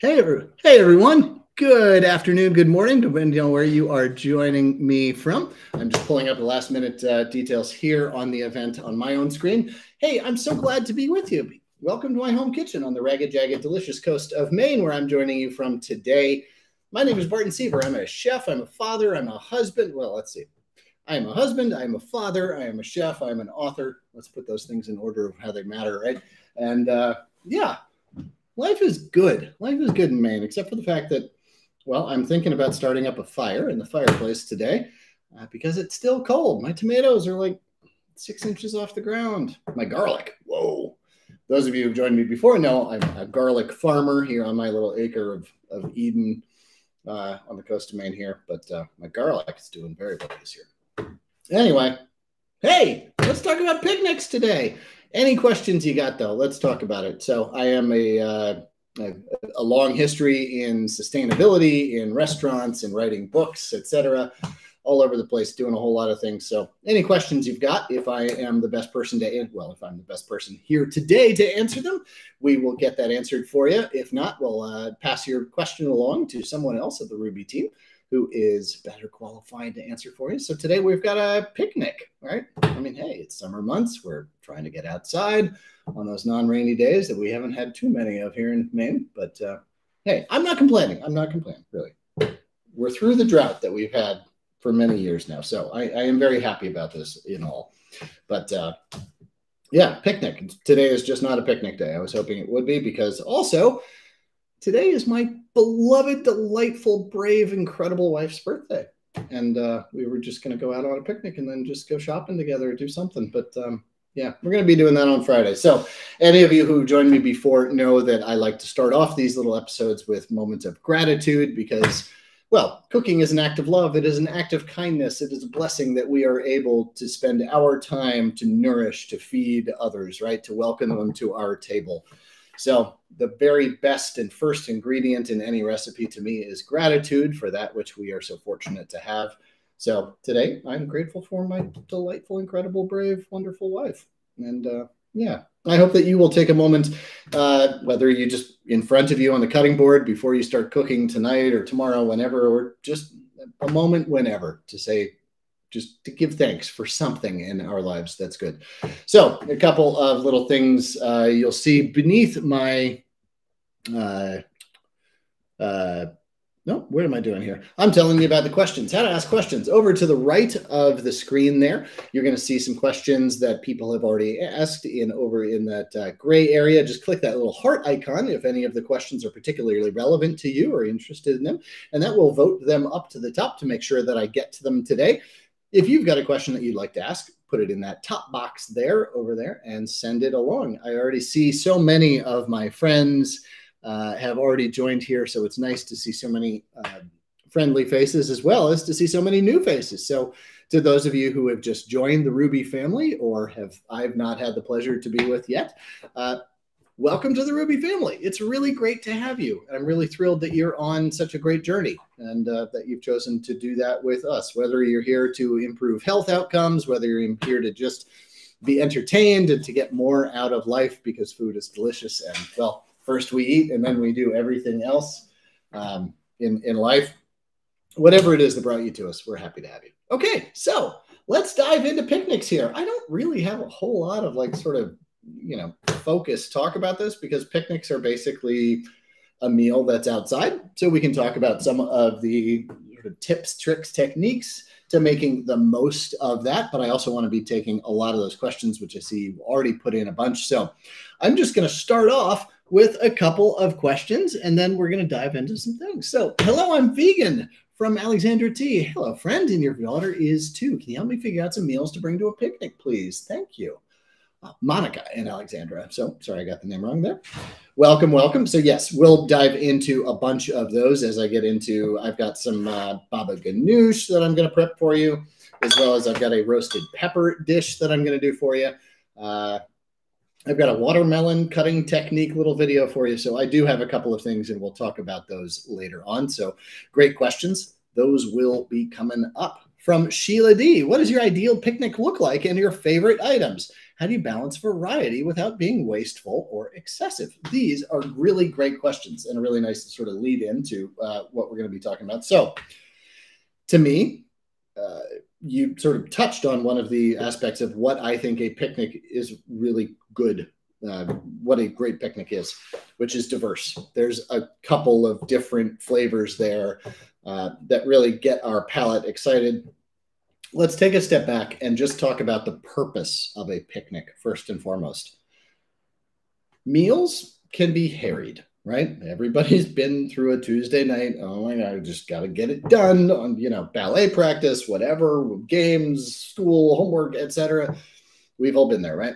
Hey everyone. Good afternoon, good morning, depending on where you are joining me from. I'm just pulling up the last minute details here on the event on my own screen. Hey, I'm so glad to be with you. Welcome to my home kitchen on the ragged, jagged, delicious coast of Maine, where I'm joining you from today. My name is Barton Seaver. I'm a chef, I'm a father, I'm a husband. Well, let's see. I am a husband, I am a father, I am a chef, I am an author. Let's put those things in order of how they matter, right? And yeah. Life is good. Life is good in Maine, except for the fact that, well, I'm thinking about starting up a fire in the fireplace today because it's still cold. My tomatoes are like 6 inches off the ground. My garlic, whoa. Those of you who've joined me before know I'm a garlic farmer here on my little acre of Eden on the coast of Maine here. But my garlic is doing very well this year. Anyway, hey, let's talk about picnics today. Any questions you got, though? Let's talk about it. So I am a long history in sustainability, in restaurants, in writing books, etc., all over the place, doing a whole lot of things. So any questions you've got, if I am the best person to, well, if I'm the best person here today to answer them, we will get that answered for you. If not, we'll pass your question along to someone else of the Rouxbe team who is better qualified to answer for you. So today we've got a picnic, right? I mean, hey, it's summer months. We're trying to get outside on those non-rainy days that we haven't had too many of here in Maine. But hey, I'm not complaining. I'm not complaining, really. We're through the drought that we've had for many years now. So I am very happy about this in all. But yeah, picnic. Today is just not a picnic day. I was hoping it would be because also today is my beloved, delightful, brave, incredible wife's birthday. And we were just going to go out on a picnic and then just go shopping together or do something. But yeah, we're going to be doing that on Friday. So any of you who joined me before know that I like to start off these little episodes with moments of gratitude because, well, cooking is an act of love. It is an act of kindness. It is a blessing that we are able to spend our time to nourish, to feed others, right? To welcome them to our table. So the very best and first ingredient in any recipe to me is gratitude for that which we are so fortunate to have. So today I'm grateful for my delightful, incredible, brave, wonderful wife. And yeah, I hope that you will take a moment, whether you just in front of you on the cutting board before you start cooking tonight or tomorrow, whenever, or just a moment whenever to say, just to give thanks for something in our lives. That's good. So a couple of little things you'll see beneath my, no, what am I doing here? I'm telling you about the questions, how to ask questions. Over to the right of the screen there, you're going to see some questions that people have already asked over in that gray area. Just click that little heart icon if any of the questions are particularly relevant to you or interested in them, and that will vote them up to the top to make sure that I get to them today. If you've got a question that you'd like to ask, put it in that top box there, over there, and send it along. I already see so many of my friends have already joined here, so it's nice to see so many friendly faces as well as to see so many new faces. So to those of you who have just joined the Rouxbe family or I've not had the pleasure to be with yet, welcome to the Rouxbe family. It's really great to have you. I'm really thrilled that you're on such a great journey and that you've chosen to do that with us, whether you're here to improve health outcomes, whether you're here to just be entertained and to get more out of life because food is delicious. And well, first we eat and then we do everything else in life. Whatever it is that brought you to us, we're happy to have you. Okay, so let's dive into picnics here. I don't really have a whole lot of like sort of focus talk about this because picnics are basically a meal that's outside. So we can talk about some of the sort of tips, tricks, techniques to making the most of that. But I also want to be taking a lot of those questions, which I see you've already put in a bunch. So I'm just going to start off with a couple of questions and then we're going to dive into some things. So hello, I'm vegan from Alexandra T. Hello, friend, and your daughter is too. Can you help me figure out some meals to bring to a picnic, please? Thank you. Monica and Alexandra. So sorry, I got the name wrong there. Welcome, welcome. So yes, we'll dive into a bunch of those as I get into, I've got some baba ganoush that I'm going to prep for you, as well as I've got a roasted pepper dish that I'm going to do for you. I've got a watermelon cutting technique little video for you. So I do have a couple of things and we'll talk about those later on. So great questions. Those will be coming up. From Sheila D. What does your ideal picnic look like and your favorite items? How do you balance variety without being wasteful or excessive? These are really great questions and a really nice to sort of lead into what we're going to be talking about. So, to me, you sort of touched on one of the aspects of what I think a picnic is really good, what a great picnic is, which is diverse. There's a couple of different flavors there that really get our palate excited. Let's take a step back and just talk about the purpose of a picnic first and foremost. Meals can be harried, right? Everybody's been through a Tuesday night. Oh my God, I just got to get it done on, ballet practice, whatever, games, school, homework, etc. We've all been there, right?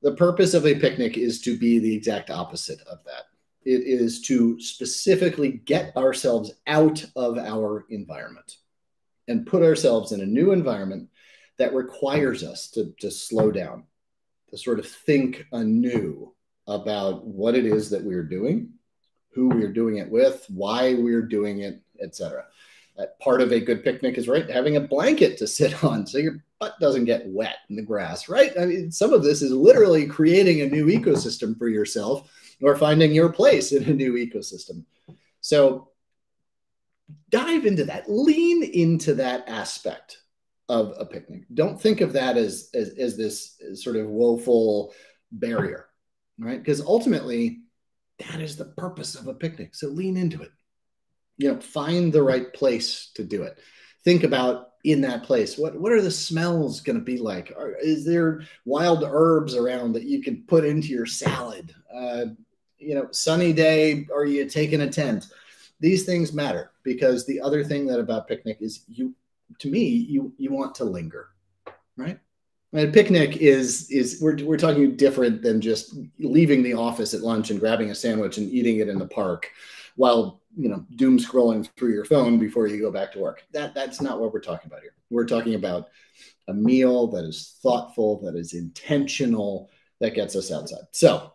The purpose of a picnic is to be the exact opposite of that. It is to specifically get ourselves out of our environment and put ourselves in a new environment that requires us to slow down, to sort of think anew about what it is that we're doing, who we're doing it with, why we're doing it, etc. Part of a good picnic is, right, having a blanket to sit on so your butt doesn't get wet in the grass, right? I mean, some of this is literally creating a new ecosystem for yourself or finding your place in a new ecosystem. So dive into that, lean into that aspect of a picnic. Don't think of that as this sort of woeful barrier, right? Because ultimately, that is the purpose of a picnic. So lean into it. Find the right place to do it. Think about in that place, what are the smells going to be like? Is there wild herbs around that you can put into your salad? Sunny day, are you taking a tent? These things matter because the other thing that about picnic is you want to linger, right? And a picnic is we're talking different than just leaving the office at lunch and grabbing a sandwich and eating it in the park while doom scrolling through your phone before you go back to work. That's not what we're talking about here. We're talking about a meal that is thoughtful, that is intentional, that gets us outside. So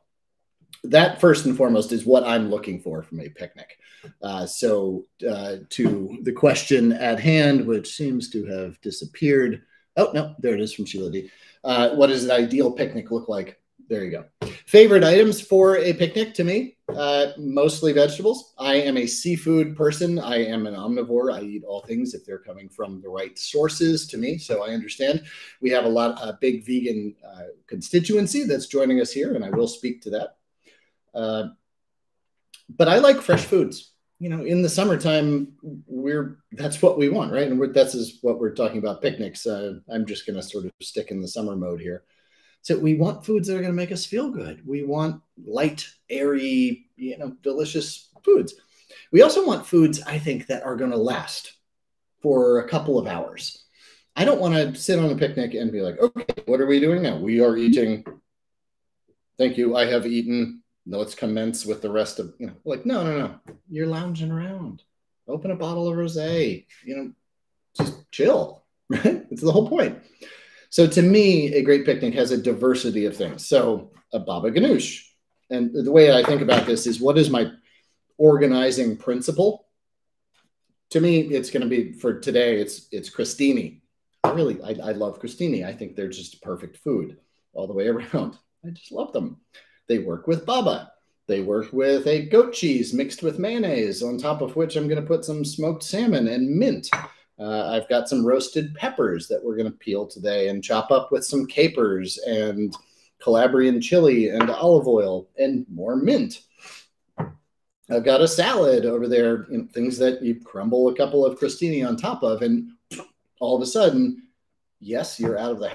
that first and foremost is what I'm looking for from a picnic. To the question at hand, which seems to have disappeared. Oh, no, there it is from Sheila D. What does an ideal picnic look like? There you go. Favorite items for a picnic to me, mostly vegetables. I am a seafood person. I am an omnivore. I eat all things if they're coming from the right sources to me. So I understand we have a big vegan constituency that's joining us here, and I will speak to that. But I like fresh foods. In the summertime, that's what we want, right? And that's what we're talking about picnics. I'm just going to sort of stick in the summer mode here. So we want foods that are going to make us feel good. We want light, airy, delicious foods. We also want foods, I think, that are going to last for a couple of hours. I don't want to sit on a picnic and be like, okay, what are we doing now? We are eating. Thank you. I have eaten. Let's commence with the rest of, no. You're lounging around. Open a bottle of rosé. Just chill, right? It's the whole point. So to me, a great picnic has a diversity of things. So a baba ganoush. And the way I think about this is, what is my organizing principle? To me, it's going to be, for today, it's crostini. I love crostini. I think they're just perfect food all the way around. I just love them. They work with baba. They work with a goat cheese mixed with mayonnaise, on top of which I'm going to put some smoked salmon and mint. I've got some roasted peppers that we're going to peel today and chop up with some capers and Calabrian chili and olive oil and more mint. I've got a salad over there, things that you crumble a couple of crostini on top of, and all of a sudden, yes, you're out of the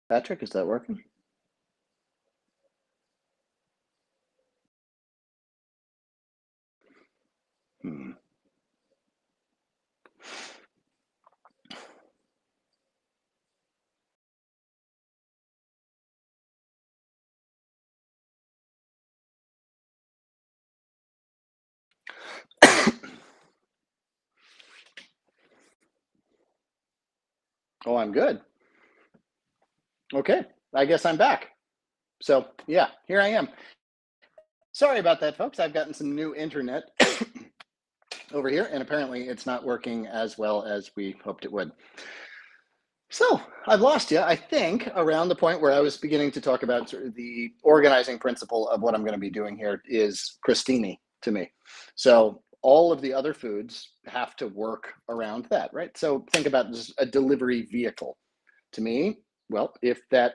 Patrick, is that working? Hmm. Oh, I'm good. Okay, I guess I'm back. So, yeah, here I am. Sorry about that, folks. I've gotten some new internet over here, and apparently it's not working as well as we hoped it would. So, I've lost you, I think, around the point where I was beginning to talk about sort of the organizing principle of what I'm going to be doing here is crostini to me. So, all of the other foods have to work around that, right? So, think about just a delivery vehicle. To me, well, if that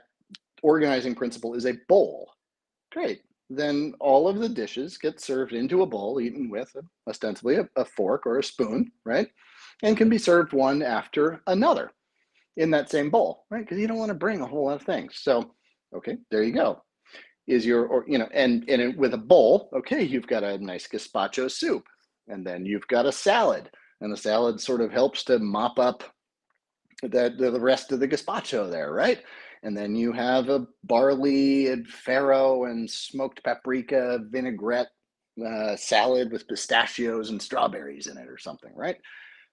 organizing principle is a bowl, great. Then all of the dishes get served into a bowl, eaten with ostensibly a fork or a spoon, right? And can be served one after another in that same bowl, right? Because you don't want to bring a whole lot of things. So, okay, there you go. Is your, or and with a bowl, okay, you've got a nice gazpacho soup, and then you've got a salad, and the salad sort of helps to mop up the rest of the gazpacho there, right? And then you have a barley and farro and smoked paprika vinaigrette salad with pistachios and strawberries in it or something, right?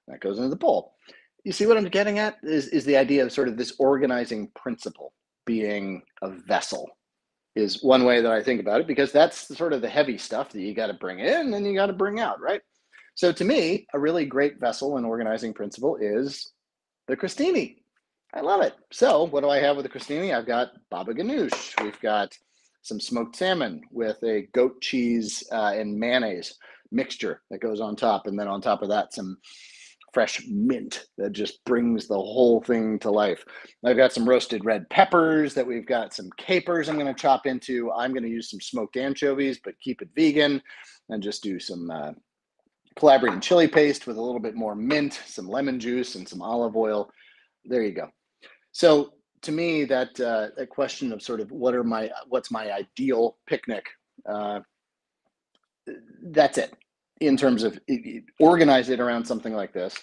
That goes into the bowl. You see what I'm getting at? Is the idea of sort of this organizing principle being a vessel is one way that I think about it, because that's sort of the heavy stuff that you got to bring in and you got to bring out, right? So to me, a really great vessel and organizing principle is the crostini. I love it. So what do I have with the crostini? I've got baba ganoush. We've got some smoked salmon with a goat cheese and mayonnaise mixture that goes on top. And then on top of that, some fresh mint that just brings the whole thing to life. I've got some roasted red peppers that we've got some capers I'm going to chop into. I'm going to use some smoked anchovies, but keep it vegan and just do some Calabrian chili paste with a little bit more mint, some lemon juice, and some olive oil. There you go. So to me, that question of sort of what's my ideal picnic, uh, that's it in terms of organize it around something like this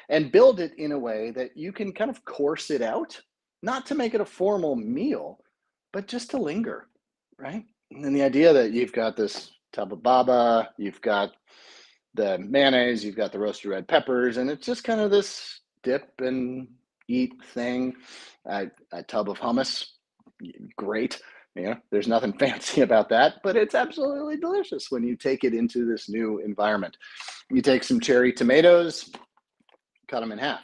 and build it in a way that you can kind of course it out, not to make it a formal meal, but just to linger, right? And the idea that you've got this tub of baba, you've got the mayonnaise, you've got the roasted red peppers, and it's just kind of this dip and eat thing. A tub of hummus, great. You know, there's nothing fancy about that, but it's absolutely delicious when you take it into this new environment. You take some cherry tomatoes, cut them in half,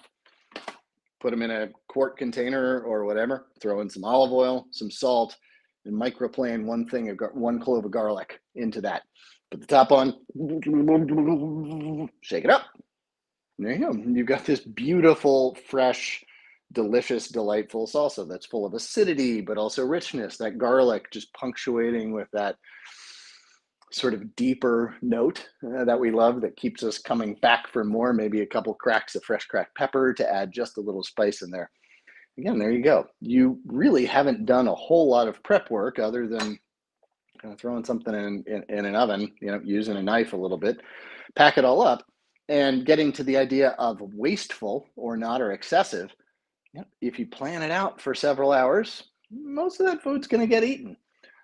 put them in a quart container or whatever, throw in some olive oil, some salt, and microplane one clove of garlic into that. Put the top on, shake it up. There you go. You've got this beautiful, fresh, delicious, delightful salsa that's full of acidity, but also richness. That garlic just punctuating with that sort of deeper note that we love that keeps us coming back for more, maybe a couple cracks of fresh cracked pepper to add just a little spice in there. Again, there you go. You really haven't done a whole lot of prep work other than kind of throwing something in an oven, using a knife a little bit, pack it all up, and getting to the idea of wasteful or not or excessive. If you plan it out for several hours, most of that food's going to get eaten.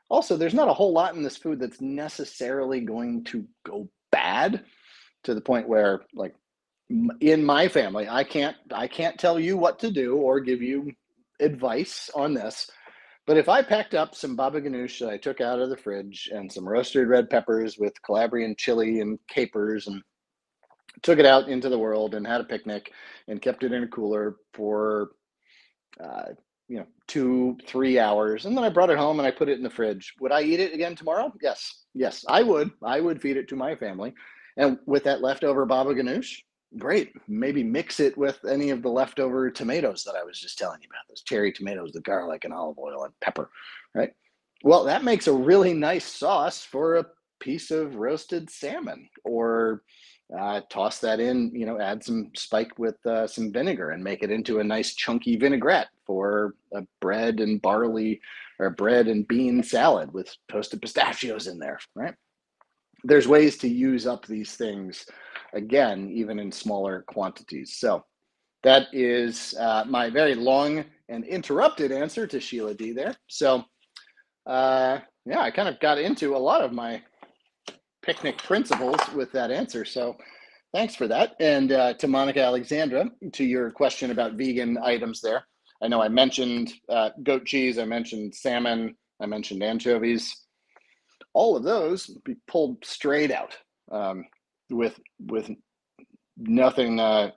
Also, there's not a whole lot in this food that's necessarily going to go bad to the point where, like, in my family, I can't tell you what to do or give you advice on this. But if I packed up some baba ganoush that I took out of the fridge and some roasted red peppers with Calabrian chili and capers and took it out into the world and had a picnic and kept it in a cooler for uh, 2-3 hours, and then I brought it home and I put it in the fridge, would I eat it again tomorrow? Yes, I would feed it to my family. And with that leftover baba ganoush, great, maybe mix it with any of the leftover tomatoes that I was just telling you about, those cherry tomatoes, the garlic and olive oil and pepper, right? Well, that makes a really nice sauce for a piece of roasted salmon or Toss that in, add some spike with some vinegar and make it into a nice chunky vinaigrette for a bread and barley or bread and bean salad with toasted pistachios in there, right? There's ways to use up these things, again, even in smaller quantities. So that is my very long and interrupted answer to Sheila D there. So yeah, I kind of got into a lot of my picnic principles with that answer. So thanks for that. And to Monica Alexandra, to your question about vegan items there, I know I mentioned goat cheese, I mentioned salmon, I mentioned anchovies. All of those be pulled straight out with nothing. All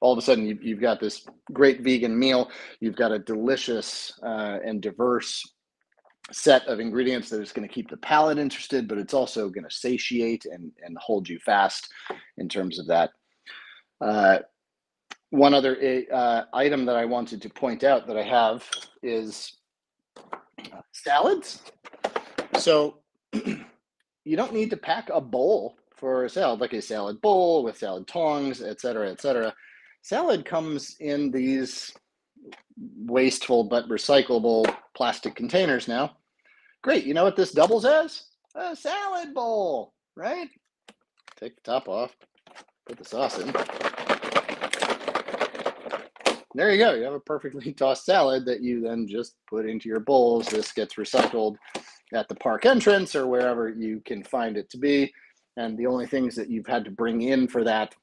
of a sudden you've got this great vegan meal. You've got a delicious and diverse set of ingredients that is going to keep the palate interested, but it's also going to satiate and hold you fast in terms of that. One other item that I wanted to point out that I have is salads. So you don't need to pack a bowl for a salad, like a salad bowl with salad tongs, et cetera, et cetera. Salad comes in these wasteful but recyclable plastic containers now. Great. You know what this doubles as? A salad bowl, right? Take the top off, put the sauce in. There you go. You have a perfectly tossed salad that you then just put into your bowls. This gets recycled at the park entrance or wherever you can find it to be. And the only things that you've had to bring in for that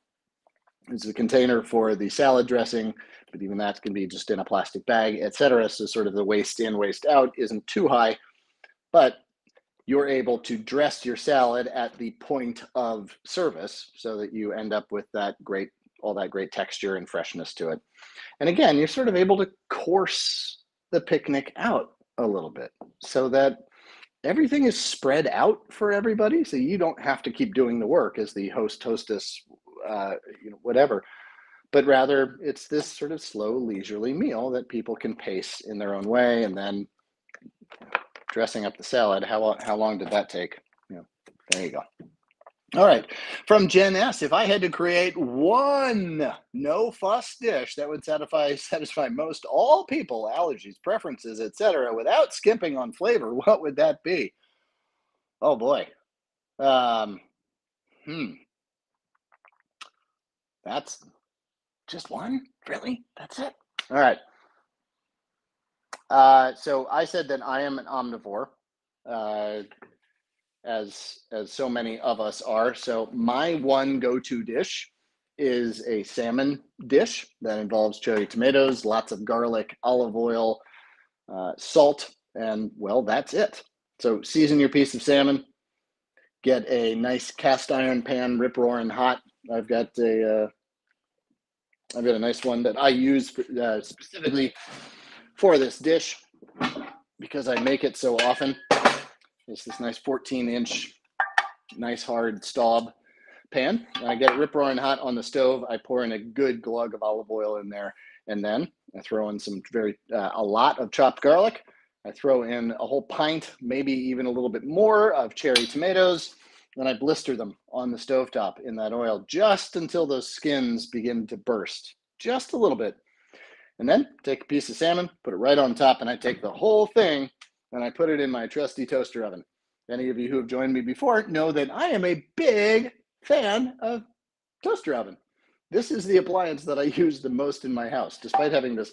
is the container for the salad dressing, but even that can be just in a plastic bag, etc. So sort of the waste in, waste out isn't too high, but you're able to dress your salad at the point of service so that you end up with all that great texture and freshness to it. And again, you're sort of able to course the picnic out a little bit so that everything is spread out for everybody. So you don't have to keep doing the work as the host, hostess, whatever, but rather it's this sort of slow, leisurely meal that people can pace in their own way. And then dressing up the salad, how long did that take? There you go. All right, from Jen S, if I had to create one no-fuss dish that would satisfy most all people, allergies, preferences, etc., without skimping on flavor, what would that be? Oh boy. That's just one? Really? That's it? All right. So I said that I am an omnivore, as so many of us are. So my one go-to dish is a salmon dish that involves cherry tomatoes, lots of garlic, olive oil, salt, and well, that's it. So season your piece of salmon, get a nice cast iron pan, rip roaring hot. I've got a nice one that I use specifically for this dish because I make it so often. It's this nice 14-inch, nice hard Staub pan. And I get it rip roaring hot on the stove. I pour in a good glug of olive oil in there, and then I throw in a lot of chopped garlic. I throw in a whole pint, maybe even a little bit more, of cherry tomatoes, and I blister them on the stovetop in that oil just until those skins begin to burst, just a little bit. And then take a piece of salmon, put it right on top, and I take the whole thing and I put it in my trusty toaster oven. Any of you who have joined me before know that I am a big fan of toaster oven. This is the appliance that I use the most in my house, despite having this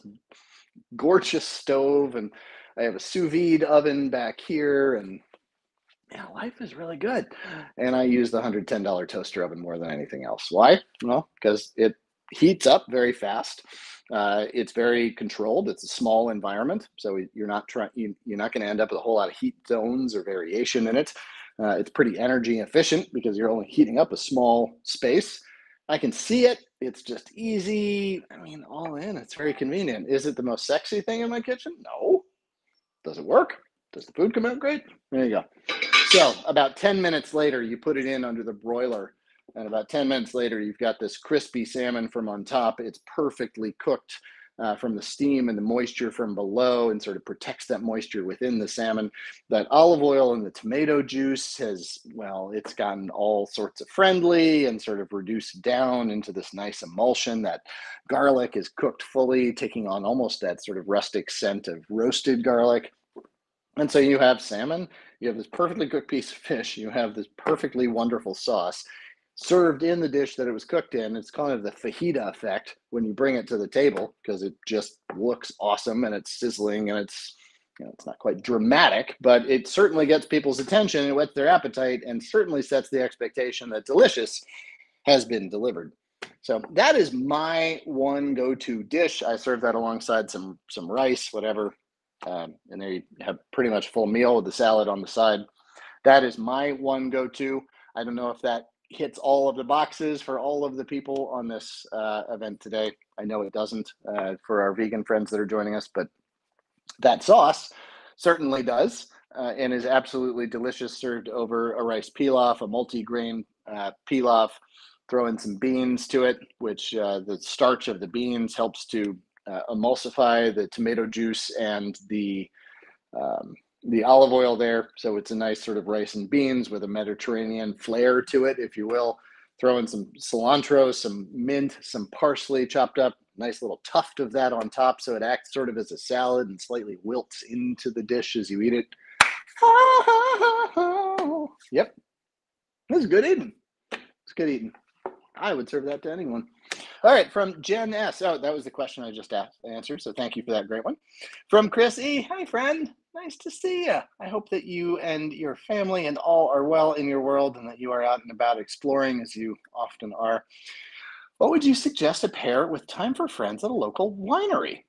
gorgeous stove, and I have a sous vide oven back here, and yeah, life is really good. And I use the $110 toaster oven more than anything else. Why? Well, because it heats up very fast. It's very controlled. It's a small environment, so you're not going to end up with a whole lot of heat zones or variation in it. It's pretty energy efficient because you're only heating up a small space. I can see it. It's just easy. I mean, all in. It's very convenient. Is it the most sexy thing in my kitchen? No. Does it work? Does the food come out great? There you go. So about 10 minutes later, you put it in under the broiler. And about 10 minutes later, you've got this crispy salmon from on top. It's perfectly cooked. from the steam and the moisture from below, and sort of protects that moisture within the salmon. That olive oil and the tomato juice has, well, it's gotten all sorts of friendly and sort of reduced down into this nice emulsion. That garlic is cooked fully, taking on almost that sort of rustic scent of roasted garlic. And so you have salmon, you have this perfectly cooked piece of fish, you have this perfectly wonderful sauce served in the dish that it was cooked in. It's kind of the fajita effect when you bring it to the table, because it just looks awesome and it's sizzling, and it's, you know, it's not quite dramatic, but it certainly gets people's attention and whets their appetite, and certainly sets the expectation that delicious has been delivered. So that is my one go-to dish. I serve that alongside some rice, whatever. And there you have pretty much full meal with the salad on the side. That is my one go-to. I don't know if that hits all of the boxes for all of the people on this event today. I know it doesn't for our vegan friends that are joining us, but that sauce certainly does, and is absolutely delicious served over a rice pilaf, a multi-grain pilaf. Throw in some beans to it, which the starch of the beans helps to emulsify the tomato juice and the olive oil there. So it's a nice sort of rice and beans with a Mediterranean flair to it, if you will. Throw in some cilantro, some mint, some parsley chopped up, nice little tuft of that on top, so it acts sort of as a salad and slightly wilts into the dish as you eat it. Yep, this is good eating. It's good eating. I would serve that to anyone. All right, from Jen S. Oh, that was the question I just answered, so thank you for that great one. From Chris E. Hi, friend. Nice to see you. I hope that you and your family and all are well in your world, and that you are out and about exploring, as you often are. What would you suggest to pair with time for friends at a local winery?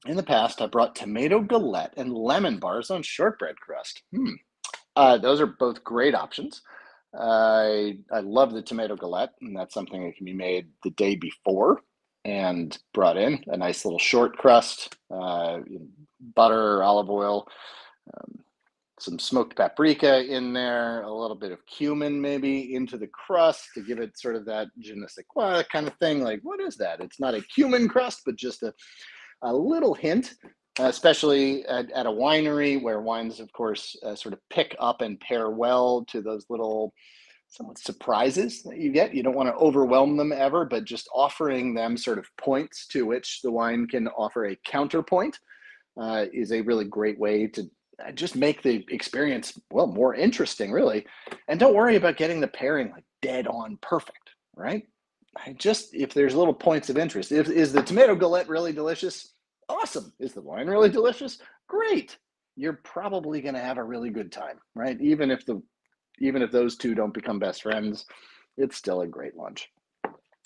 In the past, I brought tomato galette and lemon bars on shortbread crust. Those are both great options. I love the tomato galette, and that's something that can be made the day before and brought in. A nice little short crust, butter, olive oil, some smoked paprika in there, a little bit of cumin maybe into the crust to give it sort of that je ne sais quoi kind of thing. Like, what is that? It's not a cumin crust, but just a little hint, especially at a winery where wines, of course, sort of pick up and pair well to those little somewhat surprises that you get. You don't want to overwhelm them ever, but just offering them sort of points to which the wine can offer a counterpoint is a really great way to just make the experience, well, more interesting, really. And don't worry about getting the pairing like dead on perfect, right? If there's little points of interest, is the tomato galette really delicious? Awesome. Is the wine really delicious? Great. You're probably going to have a really good time, right? Even if those two don't become best friends, it's still a great lunch.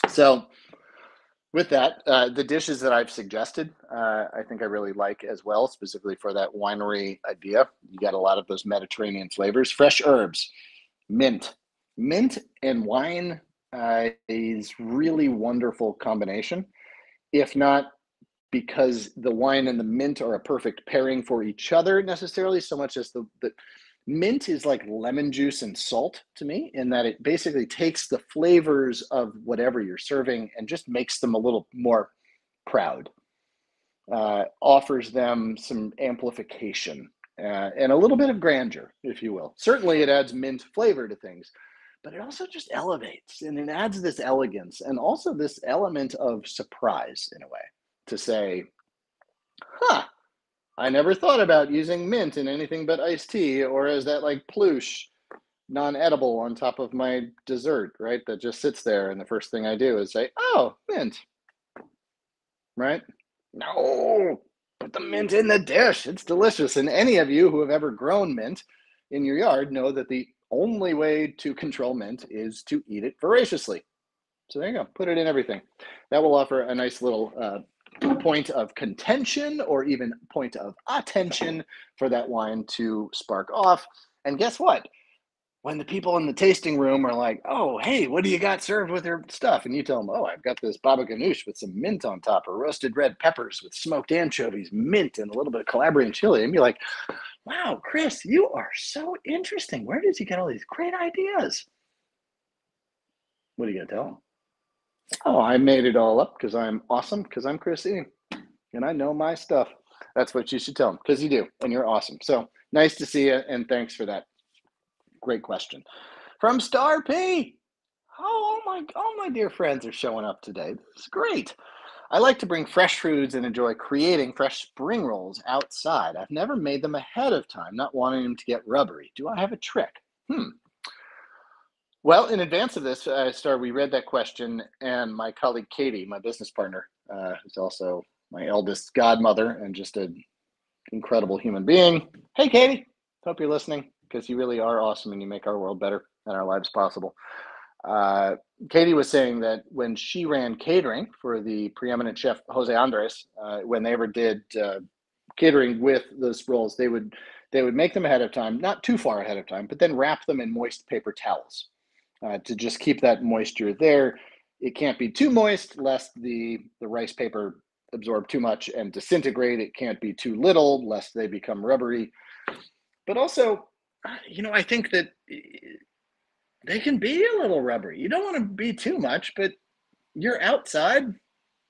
So with that, the dishes that I've suggested, I think I really like as well, specifically for that winery idea. You got a lot of those Mediterranean flavors, fresh herbs, mint and wine is really wonderful combination. If not because the wine and the mint are a perfect pairing for each other necessarily, so much as the mint is like lemon juice and salt to me, in that it basically takes the flavors of whatever you're serving and just makes them a little more proud, offers them some amplification and a little bit of grandeur, if you will. Certainly it adds mint flavor to things, but it also just elevates, and it adds this elegance and also this element of surprise in a way, to say, I never thought about using mint in anything but iced tea, or as that like plush non-edible on top of my dessert, right? That just sits there, and the first thing I do is say, oh, mint, right? No, put the mint in the dish. It's delicious. And any of you who have ever grown mint in your yard know that the only way to control mint is to eat it voraciously. So there you go. Put it in everything. That will offer a nice little point of contention, or even point of attention, for that wine to spark off. And guess what? When the people in the tasting room are like, oh, hey, what do you got served with your stuff? And you tell them, oh, I've got this baba ganoush with some mint on top, or roasted red peppers with smoked anchovies, mint, and a little bit of Calabrian chili. And you're like, wow, Chris, you are so interesting. Where did you get all these great ideas? What are you going to tell them? Oh, I made it all up because I'm awesome, because I'm Chris E. and I know my stuff. That's what you should tell them, because you do, and you're awesome. So nice to see you, and thanks for that great question. From Star P. Oh, all my dear friends are showing up today. This is great. I like to bring fresh foods and enjoy creating fresh spring rolls outside. I've never made them ahead of time, not wanting them to get rubbery. Do I have a trick? Well, in advance of this, Star, we read that question, and my colleague Katie, my business partner, who's also my eldest godmother and just an incredible human being. Hey, Katie, hope you're listening, because you really are awesome and you make our world better and our lives possible. Katie was saying that when she ran catering for the preeminent chef Jose Andres, when they ever did catering with those rolls, they would make them ahead of time, not too far ahead of time, but then wrap them in moist paper towels to just keep that moisture there. It can't be too moist lest the rice paper absorb too much and disintegrate. It can't be too little lest they become rubbery. But also, I think that they can be a little rubbery. You don't want to be too much, but you're outside.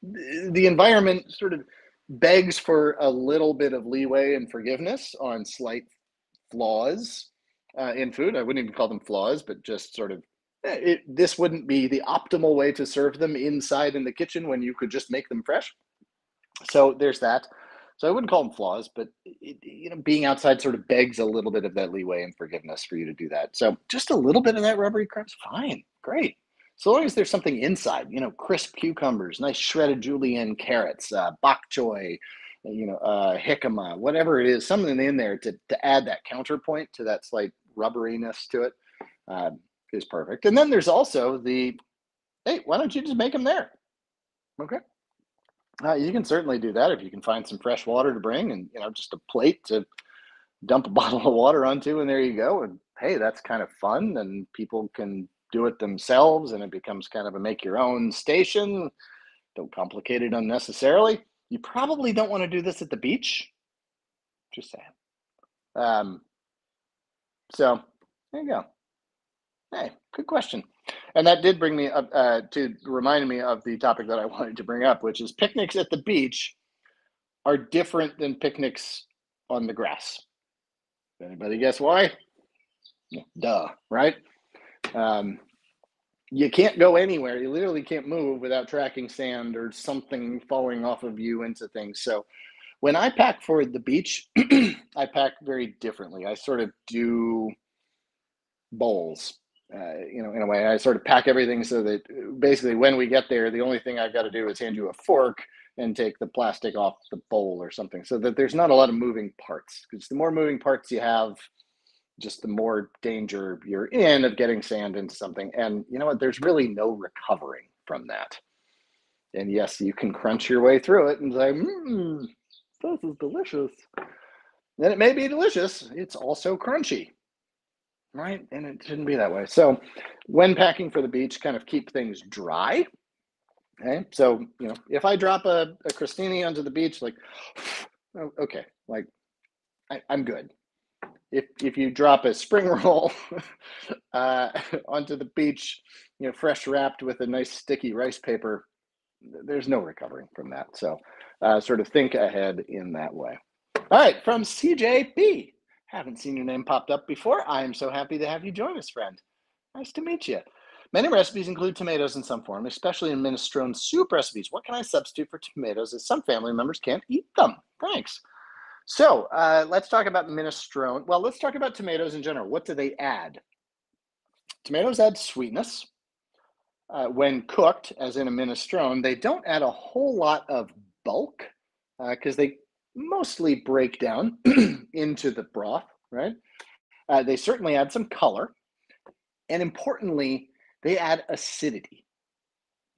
The environment sort of begs for a little bit of leeway and forgiveness on slight flaws in food. I wouldn't even call them flaws, but just sort of, this wouldn't be the optimal way to serve them inside in the kitchen when you could just make them fresh. So there's that. So I wouldn't call them flaws, but being outside sort of begs a little bit of that leeway and forgiveness for you to do that. So just a little bit of that rubbery crap's fine, great. So long as there's something inside, crisp cucumbers, nice shredded julienne carrots, bok choy, jicama, whatever it is, something in there to add that counterpoint to that slight rubberiness to it is perfect. And then there's also hey, why don't you just make them there? Okay. You can certainly do that if you can find some fresh water to bring and, just a plate to dump a bottle of water onto, and there you go. And hey, that's kind of fun, and people can do it themselves, and it becomes kind of a make your own station. Don't complicate it unnecessarily. You probably don't want to do this at the beach. Just saying. So there you go. Hey, good question. And that did bring me up to remind me of the topic that I wanted to bring up, which is picnics at the beach are different than picnics on the grass. Anybody guess why? Duh, right? You can't go anywhere. You literally can't move without tracking sand or something falling off of you into things. So when I pack for the beach, I pack very differently. I sort of do bowls. In a way, I sort of pack everything so that basically when we get there, the only thing I've got to do is hand you a fork and take the plastic off the bowl or something, so that there's not a lot of moving parts, because the more moving parts you have, just the more danger you're in of getting sand into something. And you know what? There's really no recovering from that. And yes, you can crunch your way through it and say, this is delicious. And it may be delicious. It's also crunchy. Right? And it shouldn't be that way. So when packing for the beach, kind of keep things dry. Okay. So, if I drop a crostini onto the beach, like, okay, like I'm good. If you drop a spring roll onto the beach, fresh wrapped with a nice sticky rice paper, there's no recovering from that. So sort of think ahead in that way. All right. From CJB. Haven't seen your name popped up before. I am so happy to have you join us, friend. Nice to meet you. Many recipes include tomatoes in some form, especially in minestrone soup recipes. What can I substitute for tomatoes as some family members can't eat them? Thanks. So let's talk about minestrone. Well, let's talk about tomatoes in general. What do they add? Tomatoes add sweetness. When cooked, as in a minestrone, they don't add a whole lot of bulk because they mostly break down into the broth, right? They certainly add some color. And importantly, they add acidity.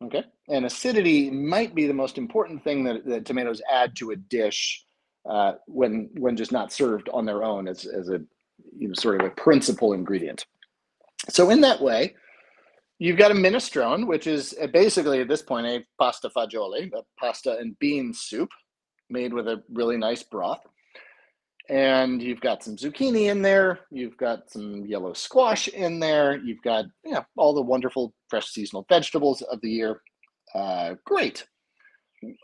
Okay. And acidity might be the most important thing that tomatoes add to a dish when just not served on their own as a sort of a principal ingredient. So in that way, you've got a minestrone, which is basically at this point a pasta fagioli, a pasta and bean soup made with a really nice broth. And you've got some zucchini in there. You've got some yellow squash in there. You've got all the wonderful fresh seasonal vegetables of the year. Great.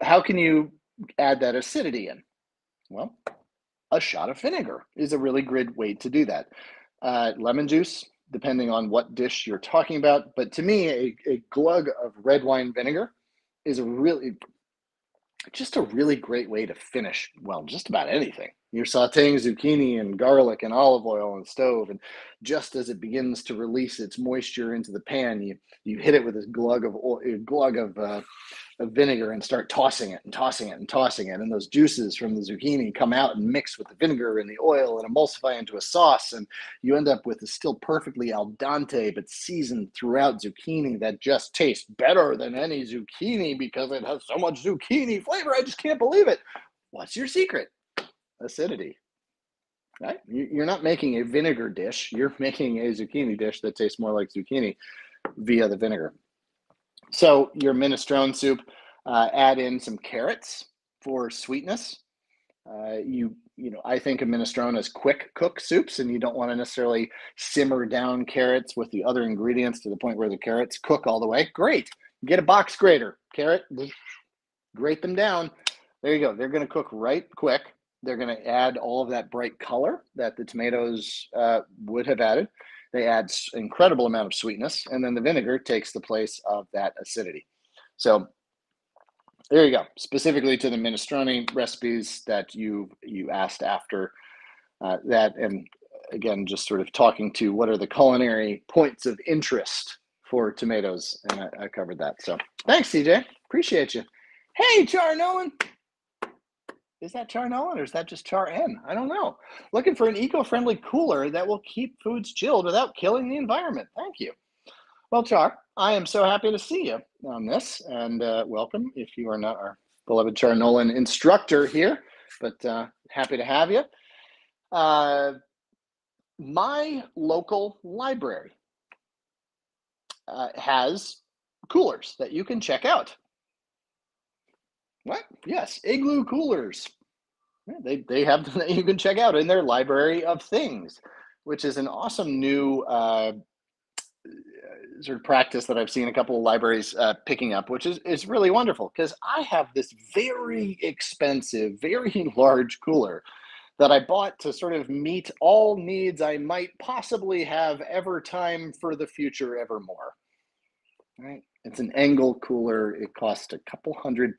How can you add that acidity in? Well, a shot of vinegar is a really good way to do that. Lemon juice, depending on what dish you're talking about. But to me, a glug of red wine vinegar is just a really great way to finish, well, just about anything. You're sauteing zucchini and garlic and olive oil on the stove, and just as it begins to release its moisture into the pan, you hit it with this glug of vinegar and start tossing it and tossing it and tossing it. And those juices from the zucchini come out and mix with the vinegar and the oil and emulsify into a sauce. And you end up with a still perfectly al dente, but seasoned throughout zucchini that just tastes better than any zucchini because it has so much zucchini flavor. I just can't believe it. What's your secret? Acidity. Right? You're not making a vinegar dish. You're making a zucchini dish that tastes more like zucchini via the vinegar. So your minestrone soup, add in some carrots for sweetness. I think of minestrone as quick cook soups, and you don't want to necessarily simmer down carrots with the other ingredients to the point where the carrots cook all the way. Great. Get a box grater, carrot, grate them down. There you go. They're going to cook right quick. They're going to add all of that bright color that the tomatoes would have added. They add incredible amount of sweetness, and then the vinegar takes the place of that acidity. So there you go. Specifically to the minestrone recipes that you asked after that, and again, just sort of talking to what are the culinary points of interest for tomatoes, and I covered that. So thanks, CJ. Appreciate you. Hey, Char Nolan. Is that Char Nolan or is that just Char N? I don't know. Looking for an eco-friendly cooler that will keep foods chilled without killing the environment. Thank you. Well, Char, I am so happy to see you on this, and welcome if you are not our beloved Char Nolan instructor here, but happy to have you. My local library has coolers that you can check out. What? Yes, Igloo coolers. Yeah, they have them that you can check out in their library of things, which is an awesome new sort of practice that I've seen a couple of libraries picking up, which is really wonderful because I have this very expensive, very large cooler that I bought to sort of meet all needs I might possibly have ever time for the future evermore. Right? It's an angle cooler. It costs a couple $100.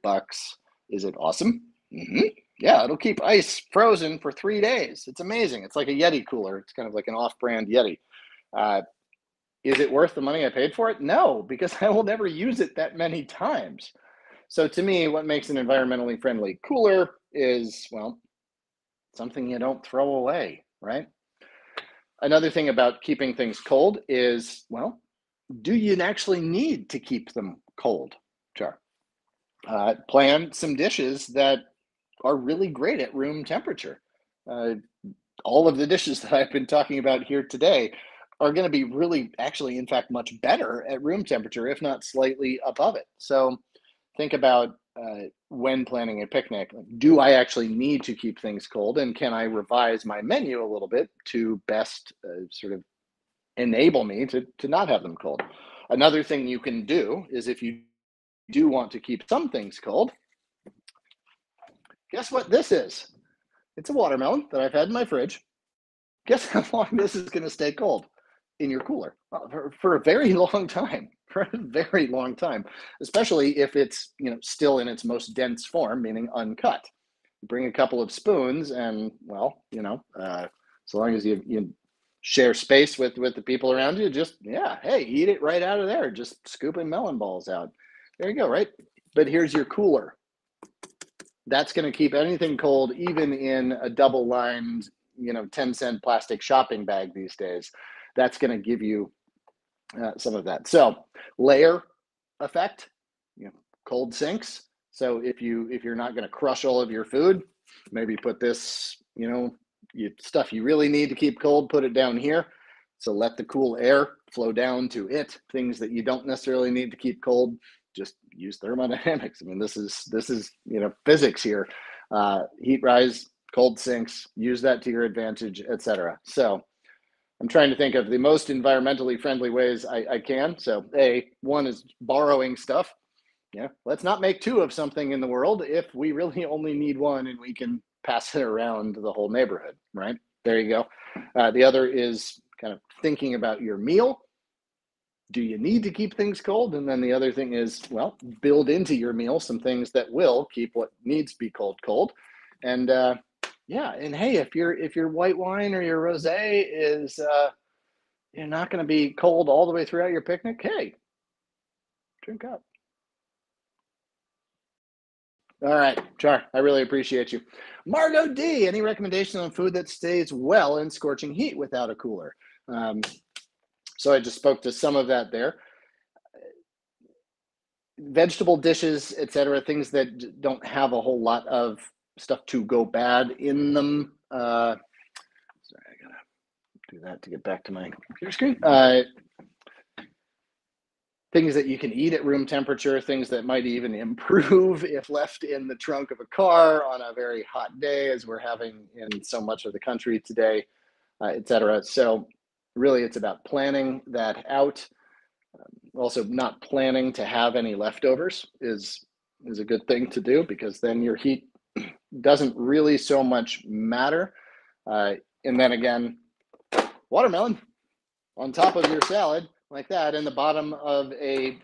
Is it awesome? Mm-hmm. Yeah, it'll keep ice frozen for 3 days. It's amazing. It's like a Yeti cooler. It's kind of like an off-brand Yeti. Is it worth the money I paid for it? No, because I will never use it that many times. So to me, what makes an environmentally friendly cooler is, well, something you don't throw away, right? Another thing about keeping things cold is, well, do you actually need to keep them cold? Sure. Plan some dishes that are really great at room temperature. All of the dishes that I've been talking about here today are going to be really, actually, in fact, much better at room temperature, if not slightly above it. So think about when planning a picnic, do I actually need to keep things cold? And can I revise my menu a little bit to best sort of enable me to not have them cold? Another thing you can do is if you do want to keep some things cold, guess what this is? It's a watermelon that I've had in my fridge. Guess how long this is going to stay cold in your cooler? For a very long time, for a very long time, especially if it's still in its most dense form, meaning uncut. You bring a couple of spoons and, well, so long as you share space with the people around you, just, hey, eat it right out of there. Just scooping melon balls out. There you go, right? But here's your cooler. That's going to keep anything cold, even in a double-lined, 10-cent plastic shopping bag these days. That's going to give you some of that. So layer effect, cold sinks. So if you're not going to crush all of your food, maybe put this, stuff you really need to keep cold, put it down here. So let the cool air flow down to it. Things that you don't necessarily need to keep cold, just use thermodynamics. I mean, this is physics here. Heat rise, cold sinks, use that to your advantage, etc. So I'm trying to think of the most environmentally friendly ways I can. So one is borrowing stuff. let's not make two of something in the world if we really only need one and we can pass it around the whole neighborhood, right? There you go. The other is kind of thinking about your meal. Do you need to keep things cold? And then the other thing is, well, build into your meal some things that will keep what needs to be cold. And yeah, and hey, if your white wine or your rosé is you're not going to be cold all the way throughout your picnic, hey, drink up. All right, Char, I really appreciate you. Margot D, any recommendations on food that stays well in scorching heat without a cooler? So I just spoke to some of that there. Vegetable dishes, etc., things that don't have a whole lot of stuff to go bad in them. Sorry, I gotta do that to get back to my computer screen. Things that you can eat at room temperature, things that might even improve if left in the trunk of a car on a very hot day, as we're having in so much of the country today, etc. So really, it's about planning that out. Also, not planning to have any leftovers is a good thing to do, because then your heat doesn't really so much matter. And then again, watermelon on top of your salad like that in the bottom of a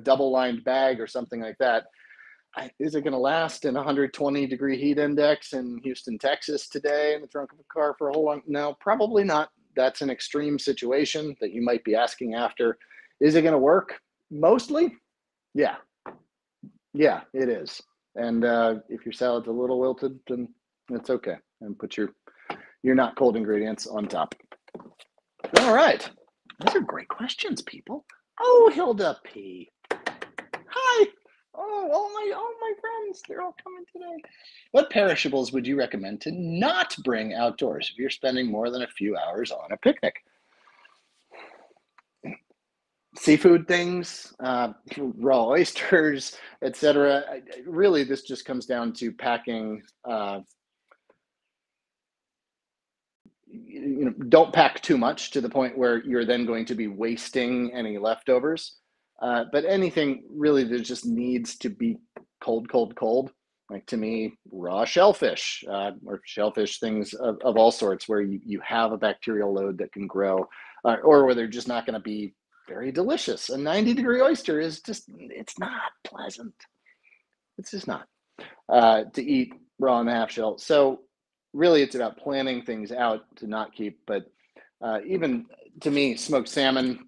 double lined bag or something like that. Is it going to last in 120-degree heat index in Houston, Texas today in the trunk of a car for a whole long? No, probably not. That's an extreme situation that you might be asking after. Is it going to work? Mostly, yeah, it is. And if your salad's a little wilted, then that's okay. And put your not cold ingredients on top. All right, those are great questions, people. Oh, Hilda P. Hi. Oh, all my friends, they're all coming today. What perishables would you recommend to not bring outdoors if you're spending more than a few hours on a picnic? Seafood things, raw oysters, etc. Really, this just comes down to packing. Don't pack too much to the point where you're then going to be wasting any leftovers. But anything really that just needs to be cold. Like, to me, raw shellfish or shellfish things of all sorts, where you have a bacterial load that can grow, or where they're just not going to be very delicious. A 90-degree oyster is just, it's not pleasant. It's just not to eat raw in the half shell. So really, it's about planning things out to not keep. But even to me, smoked salmon,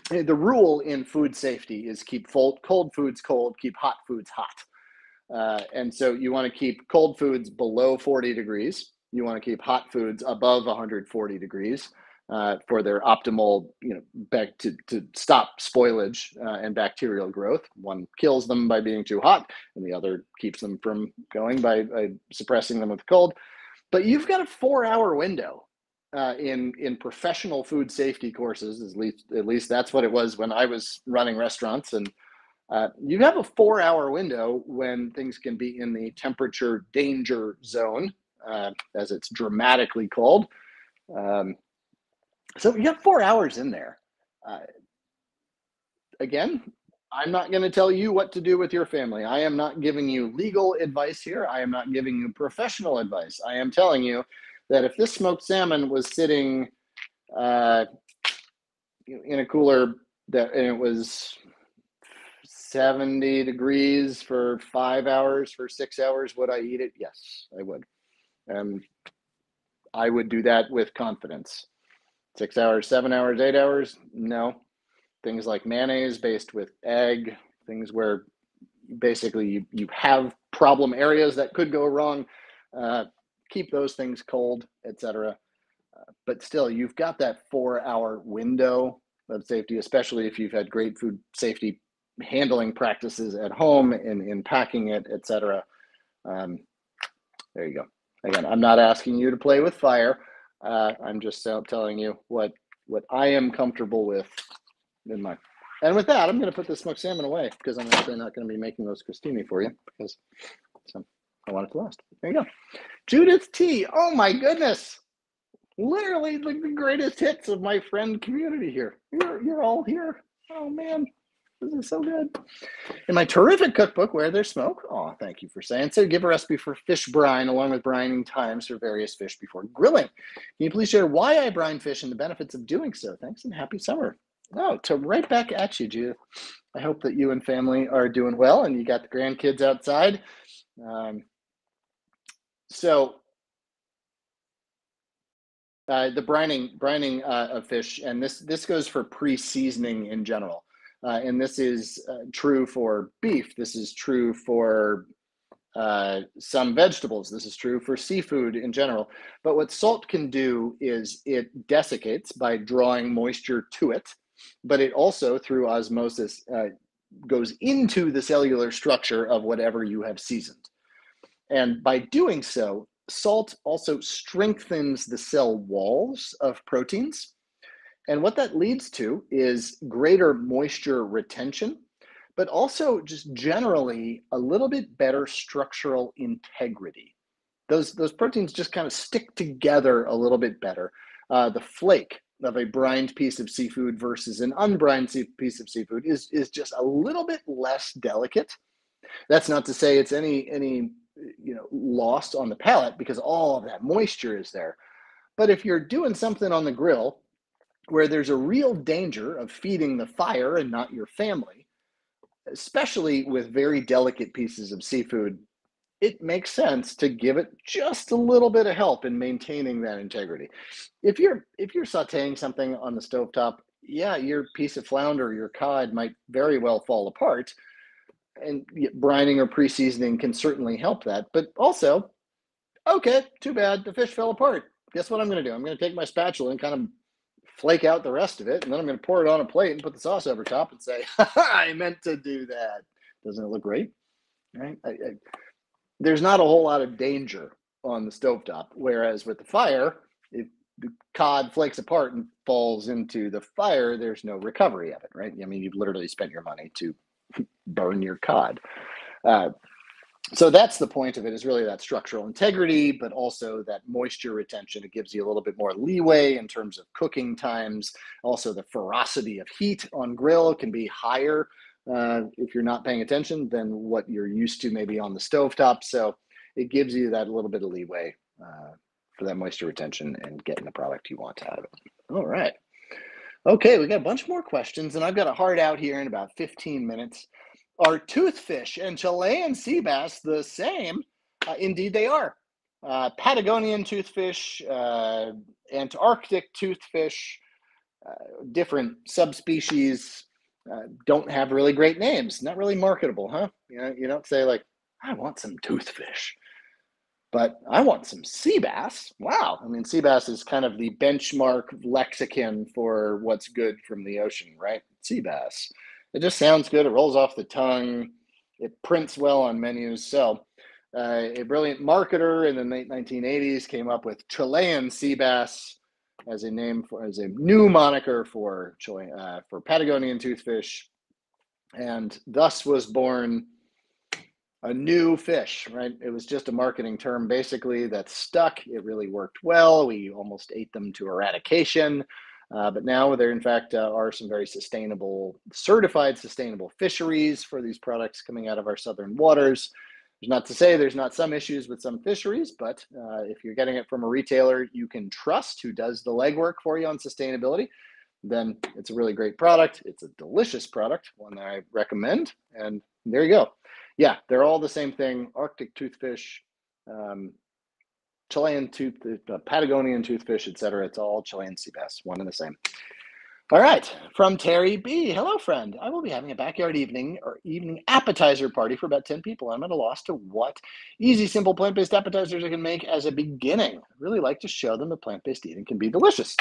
the rule in food safety is keep cold foods cold, keep hot foods hot. And so you want to keep cold foods below 40 degrees. You want to keep hot foods above 140 degrees for their optimal, back to stop spoilage and bacterial growth. One kills them by being too hot, and the other keeps them from going by suppressing them with cold. But you've got a 4-hour window in professional food safety courses. At least that's what it was when I was running restaurants. And you have a 4-hour window when things can be in the temperature danger zone, as it's dramatically called. So you have 4 hours in there. Again, I'm not going to tell you what to do with your family. I am not giving you legal advice here. I am not giving you professional advice. I am telling you that if this smoked salmon was sitting in a cooler and it was 70 degrees for 5 hours, for 6 hours, would I eat it? Yes, I would. I would do that with confidence. 6 hours, 7 hours, 8 hours, no. Things like mayonnaise based with egg, things where basically you have problem areas that could go wrong, keep those things cold, etc. But still, you've got that 4-hour window of safety, especially if you've had great food safety handling practices at home in packing it, etc. There you go. Again, I'm not asking you to play with fire. I'm just telling you what I am comfortable with in my. And with that, I'm going to put the smoked salmon away, because I'm actually not going to be making those crostini for you, because I want it to last. There you go. Judith T. Oh my goodness. Literally like the greatest hits of my friend community here. You're all here. Oh man. This is so good. In my terrific cookbook, Where There's Smoke, oh, thank you for saying so, give a recipe for fish brine along with brining times for various fish before grilling. Can you please share why I brine fish and the benefits of doing so? Thanks and happy summer. Oh, to right back at you, Judith. I hope that you and family are doing well and you got the grandkids outside. The brining of fish, and this goes for pre-seasoning in general, and this is true for beef. This is true for some vegetables. This is true for seafood in general. But what salt can do is it desiccates by drawing moisture to it, but it also, through osmosis, goes into the cellular structure of whatever you have seasoned. And by doing so, salt also strengthens the cell walls of proteins. And what that leads to is greater moisture retention, but also just generally a little bit better structural integrity. Those proteins just kind of stick together a little bit better. The flake of a brined piece of seafood versus an unbrined piece of seafood is just a little bit less delicate. That's not to say it's any lost on the palate, because all of that moisture is there. But if you're doing something on the grill where there's a real danger of feeding the fire and not your family, especially with very delicate pieces of seafood, it makes sense to give it just a little bit of help in maintaining that integrity. If you're sauteing something on the stovetop, yeah, your piece of flounder, your cod might very well fall apart, and brining or pre-seasoning can certainly help that. But also, okay, too bad, the fish fell apart. Guess what I'm going to do? I'm going to take my spatula and kind of flake out the rest of it, and then I'm going to pour it on a plate and put the sauce over top and say, I meant to do that. Doesn't it look great? Right? There's not a whole lot of danger on the stovetop, whereas with the fire, if the cod flakes apart and falls into the fire, there's no recovery of it, right? I mean, you've literally spent your money to burn your cod. So that's the point of it, is really that structural integrity, but also that moisture retention. It gives you a little bit more leeway in terms of cooking times. Also, the ferocity of heat on grill can be higher if you're not paying attention than what you're used to maybe on the stovetop. So it gives you that little bit of leeway for that moisture retention and getting the product you want out of it. All right. Okay, we got a bunch more questions, and I've got a hard out here in about 15 minutes. Are toothfish and Chilean sea bass the same? Indeed, they are. Patagonian toothfish, Antarctic toothfish, different subspecies don't have really great names. Not really marketable, huh? You don't say like, I want some toothfish, but I want some sea bass. Wow. I mean, sea bass is kind of the benchmark lexicon for what's good from the ocean, right? Sea bass. It just sounds good. It rolls off the tongue. It prints well on menus. So a brilliant marketer in the late 1980s came up with Chilean sea bass as a new moniker for Patagonian toothfish. And thus was born a new fish, right? It was just a marketing term, basically, that stuck. It really worked well. We almost ate them to eradication. But now there, in fact, are some very certified sustainable fisheries for these products coming out of our southern waters. There's not to say there's not some issues with some fisheries, but if you're getting it from a retailer you can trust, who does the legwork for you on sustainability, then it's a really great product. It's a delicious product, one that I recommend. And there you go. Yeah, they're all the same thing. Arctic toothfish, Chilean Patagonian toothfish, etc. It's all Chilean sea bass, one and the same. All right, from Terry B. Hello, friend. I will be having a backyard evening appetizer party for about 10 people. I'm at a loss to what easy, simple plant-based appetizers I can make as a beginning. I really like to show them that plant-based eating can be delicious.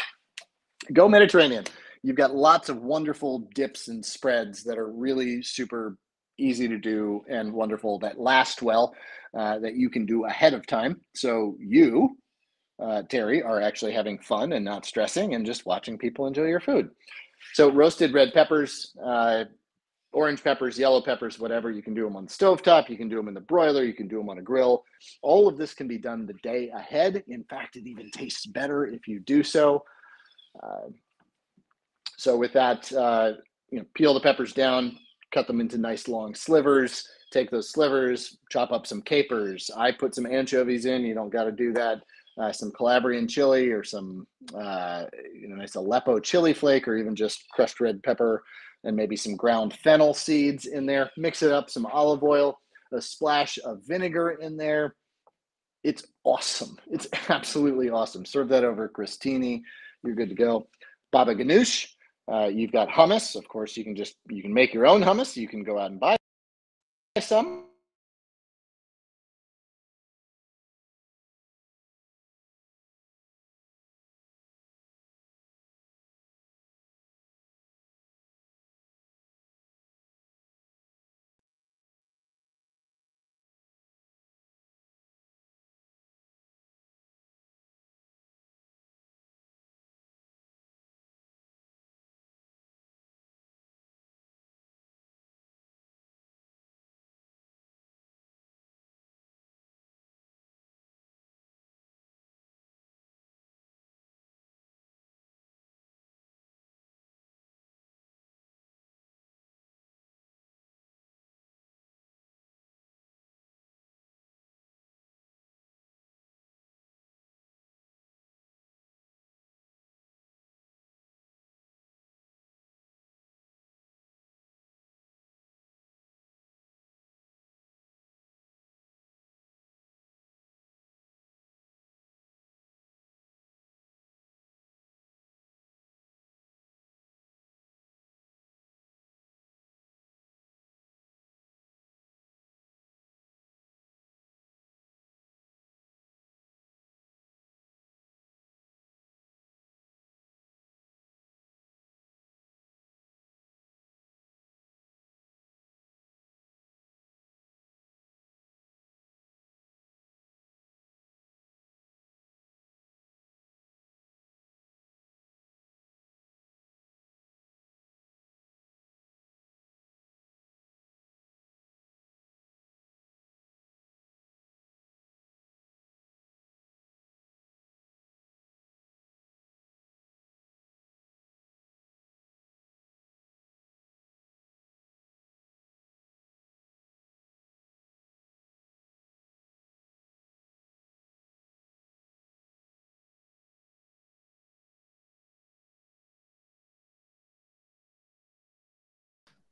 Go Mediterranean. You've got lots of wonderful dips and spreads that are really super easy to do and wonderful, that last well, that you can do ahead of time. So you, Terry, are actually having fun and not stressing and just watching people enjoy your food. So roasted red peppers, orange peppers, yellow peppers, whatever. You can do them on the stovetop. You can do them in the broiler. You can do them on a grill. All of this can be done the day ahead. In fact, it even tastes better if you do so. So with that, peel the peppers down, cut them into nice long slivers. Take those slivers, chop up some capers. I put some anchovies in. You don't got to do that. Some Calabrian chili or some nice Aleppo chili flake, or even just crushed red pepper and maybe some ground fennel seeds in there. Mix it up, some olive oil, a splash of vinegar in there. It's awesome. It's absolutely awesome. Serve that over crostini. You're good to go. Baba ganoush. You've got hummus. Of course, you can make your own hummus. You can go out and buy some.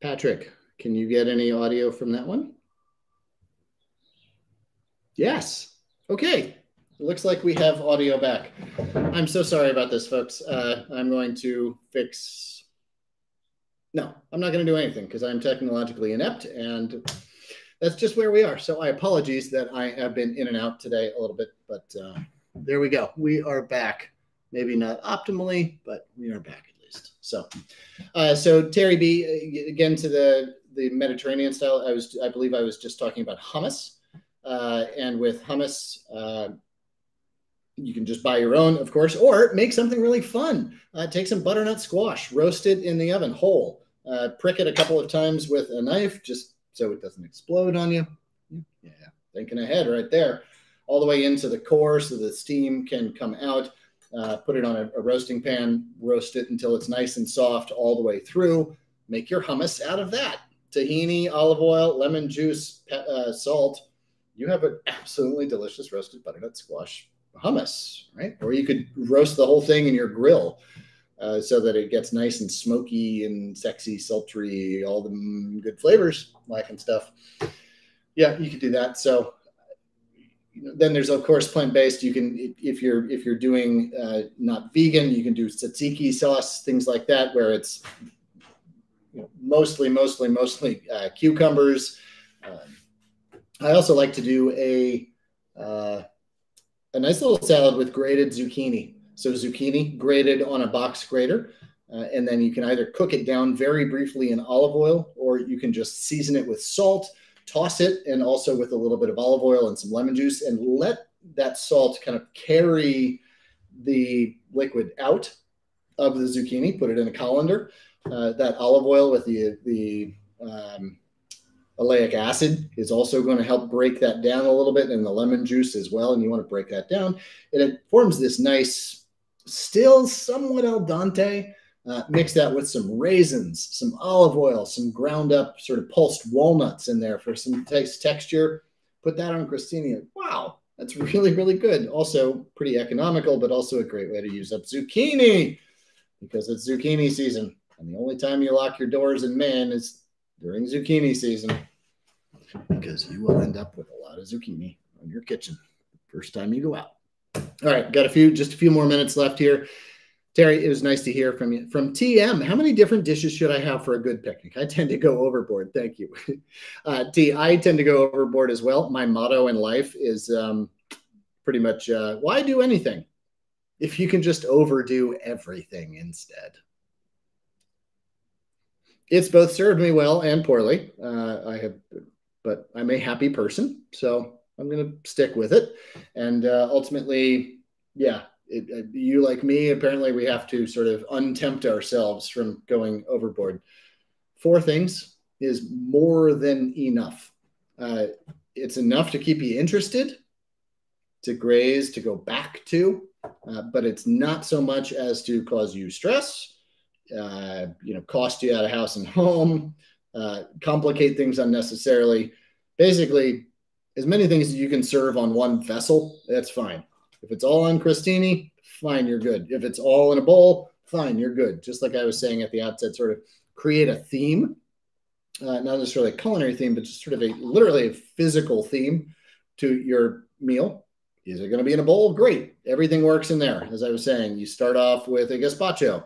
Patrick, can you get any audio from that one? Yes. Okay. It looks like we have audio back. I'm so sorry about this, folks. I'm going to fix... No, I'm not going to do anything because I'm technologically inept, and that's just where we are. So I apologize that I have been in and out today a little bit, but there we go. We are back. Maybe not optimally, but we are back at least. So Terry B, again, to the Mediterranean style, I believe I was just talking about hummus. And with hummus, you can just buy your own, of course, or make something really fun. Take some butternut squash, roast it in the oven whole, prick it a couple of times with a knife just so it doesn't explode on you. Yeah, thinking ahead right there. All the way into the core so the steam can come out. Put it on a roasting pan, roast it until it's nice and soft all the way through. Make your hummus out of that. Tahini, olive oil, lemon juice, salt. You have an absolutely delicious roasted butternut squash hummus, right? Or you could roast the whole thing in your grill so that it gets nice and smoky and sexy, sultry, all the good flavors, lacking stuff. Yeah, you could do that. So then there's, of course, plant-based. You can, if you're doing not vegan, you can do tzatziki sauce, things like that, where it's mostly cucumbers. I also like to do a nice little salad with grated zucchini. So zucchini grated on a box grater, and then you can either cook it down very briefly in olive oil, or you can just season it with salt, toss it, and also with a little bit of olive oil and some lemon juice, and let that salt kind of carry the liquid out of the zucchini. Put it in a colander. That olive oil with the oleic acid is also going to help break that down a little bit, and the lemon juice as well. And you want to break that down, and it forms this nice, still somewhat al dente, Mix that with some raisins, some olive oil, some ground up sort of pulsed walnuts in there for some taste texture. Put that on crostini. Wow, that's really, really good. Also pretty economical, but also a great way to use up zucchini because it's zucchini season. And the only time you lock your doors in Maine is during zucchini season because you will end up with a lot of zucchini on your kitchen the first time you go out. All right, got just a few more minutes left here. Terry, it was nice to hear from you. From TM, how many different dishes should I have for a good picnic? I tend to go overboard. Thank you. T, I tend to go overboard as well. My motto in life is pretty much, why do anything if you can just overdo everything instead? It's both served me well and poorly. But I'm a happy person, so I'm going to stick with it. And ultimately, yeah, you like me, apparently we have to sort of untempt ourselves from going overboard. 4 things is more than enough. It's enough to keep you interested, to graze, to go back to, but it's not so much as to cause you stress, cost you out of house and home, complicate things unnecessarily. Basically, as many things as you can serve on one vessel, that's fine. If it's all on crostini, fine, you're good. If it's all in a bowl, fine, you're good. Just like I was saying at the outset, sort of create a theme, not necessarily a culinary theme, but just sort of literally a physical theme to your meal. Is it going to be in a bowl? Great. Everything works in there. As I was saying, you start off with a gazpacho.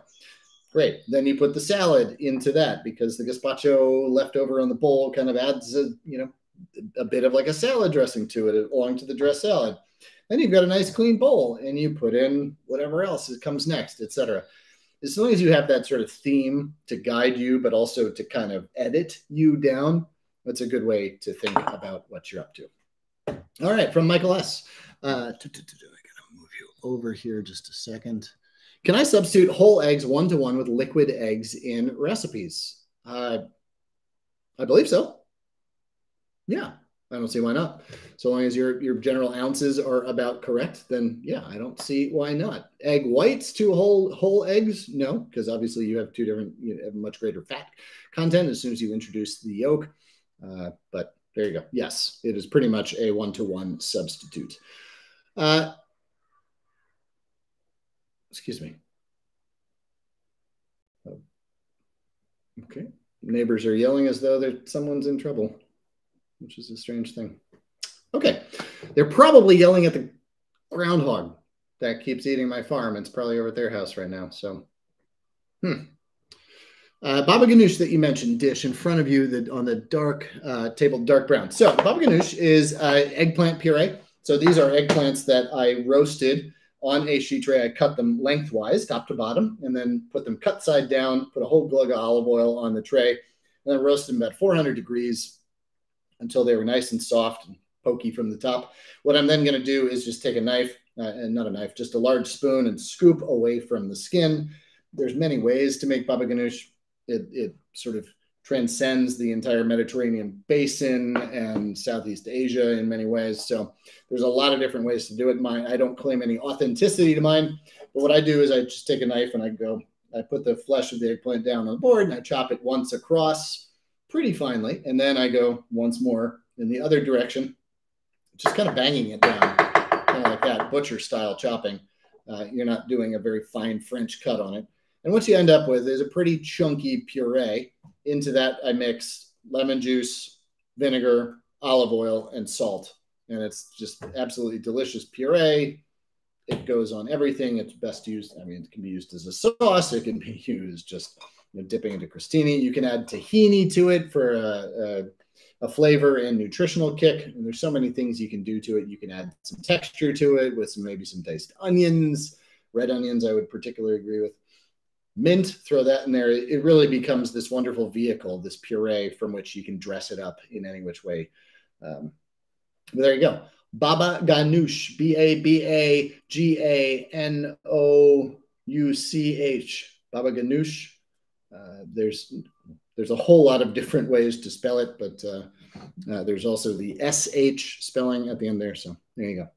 Great. Then you put the salad into that because the gazpacho left over on the bowl kind of adds a bit of like a salad dressing to it along to the dressed salad. Then you've got a nice clean bowl and you put in whatever else comes next, etc. As long as you have that sort of theme to guide you, but also to kind of edit you down, that's a good way to think about what you're up to. All right, from Michael S. I gotta move you over here just a second. Can I substitute whole eggs 1-to-1 with liquid eggs in recipes? I believe so. Yeah. I don't see why not. So long as your general ounces are about correct, then yeah, I don't see why not. Egg whites to whole eggs? No, because obviously you have have much greater fat content as soon as you introduce the yolk. But there you go. Yes, it is pretty much a 1-to-1 substitute. Excuse me. Oh. Okay. Neighbors are yelling as though someone's in trouble, which is a strange thing. Okay. They're probably yelling at the groundhog that keeps eating my farm. It's probably over at their house right now. So, baba ganoush that you mentioned, dish in front of you on the dark table, dark brown. So baba ganoush is eggplant puree. So these are eggplants that I roasted on a sheet tray. I cut them lengthwise, top to bottom, and then put them cut side down, put a whole glug of olive oil on the tray, and then roasted them about 400 degrees until they were nice and soft and pokey from the top. What I'm then going to do is just take a knife, and not a knife, just a large spoon and scoop away from the skin. There's many ways to make baba ganoush. It sort of transcends the entire Mediterranean basin and Southeast Asia in many ways. So there's a lot of different ways to do it. I don't claim any authenticity to mine, but what I do is I just take a knife and I put the flesh of the eggplant down on the board and I chop it once across pretty finely. And then I go once more in the other direction, just kind of banging it down, kind of like that, butcher style chopping. You're not doing a very fine French cut on it. And what you end up with is a pretty chunky puree. Into that, I mix lemon juice, vinegar, olive oil, and salt. And it's just absolutely delicious puree. It goes on everything. It's best used. I mean, it can be used as a sauce. It can be used just dipping into crostini. You can add tahini to it for a flavor and nutritional kick. And there's so many things you can do to it. You can add some texture to it with maybe some diced onions. Red onions, I would particularly agree with. Mint, throw that in there. It really becomes this wonderful vehicle, this puree from which you can dress it up in any which way. But there you go. Baba ganoush, B-A-B-A-G-A-N-O-U-C-H. Baba ganoush. There's a whole lot of different ways to spell it, but there's also the S-H spelling at the end there. So there you go.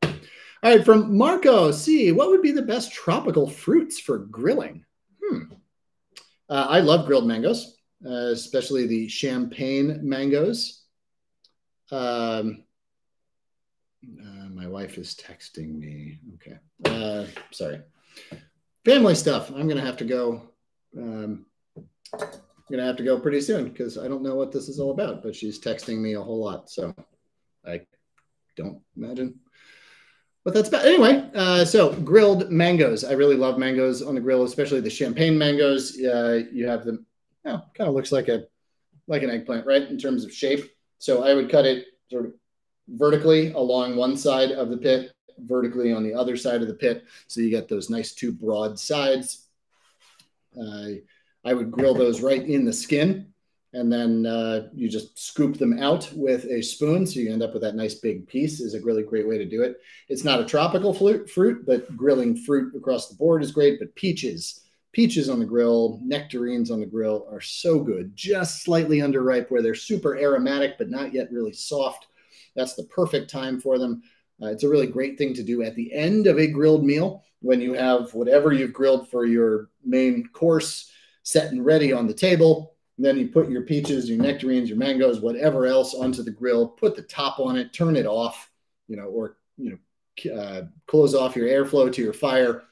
All right, from Marco C. What would be the best tropical fruits for grilling? I love grilled mangoes, especially the champagne mangoes. My wife is texting me. Okay. Sorry. Family stuff. I'm going to have to go. I'm going to have to go pretty soon because I don't know what this is all about, but she's texting me a whole lot. So I don't imagine what that's about. Anyway, so grilled mangoes. I really love mangoes on the grill, especially the champagne mangoes. You have them, kind of looks like an eggplant, right? In terms of shape. So I would cut it sort of vertically along one side of the pit, vertically on the other side of the pit. So you get those nice two broad sides. I would grill those right in the skin, and then you just scoop them out with a spoon. So you end up with that nice big piece. Is a really great way to do it. It's not a tropical fruit, but grilling fruit across the board is great. But peaches on the grill, nectarines on the grill are so good. Just slightly underripe where they're super aromatic, but not yet really soft. That's the perfect time for them. It's a really great thing to do at the end of a grilled meal when you have whatever you've grilled for your main course set and ready on the table. And then you put your peaches, your nectarines, your mangoes, whatever else onto the grill, put the top on it, turn it off, close off your airflow to your fire,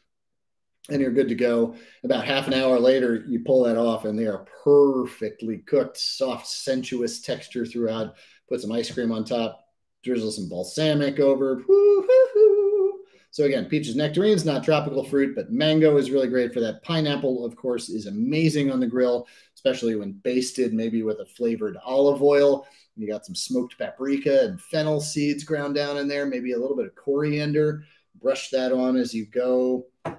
and you're good to go. About half an hour later, you pull that off, and they are perfectly cooked, soft, sensuous texture throughout. Put some ice cream on top, drizzle some balsamic over. So again, peaches, nectarines, not tropical fruit, but mango is really great for that. Pineapple, of course, is amazing on the grill, especially when basted, maybe with a flavored olive oil. You got some smoked paprika and fennel seeds ground down in there, maybe a little bit of coriander. Brush that on as you go. All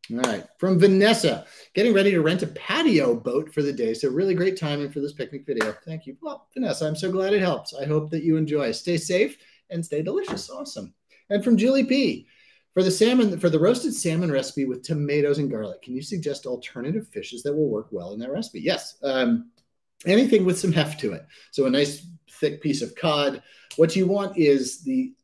right. From Vanessa, getting ready to rent a patio boat for the day. So really great timing for this picnic video. Thank you. Well, Vanessa, I'm so glad it helps. I hope that you enjoy. Stay safe and stay delicious. Awesome. And from Julie P, for the roasted salmon recipe with tomatoes and garlic, can you suggest alternative fishes that will work well in that recipe? Yes. Anything with some heft to it. So a nice thick piece of cod. What you want is the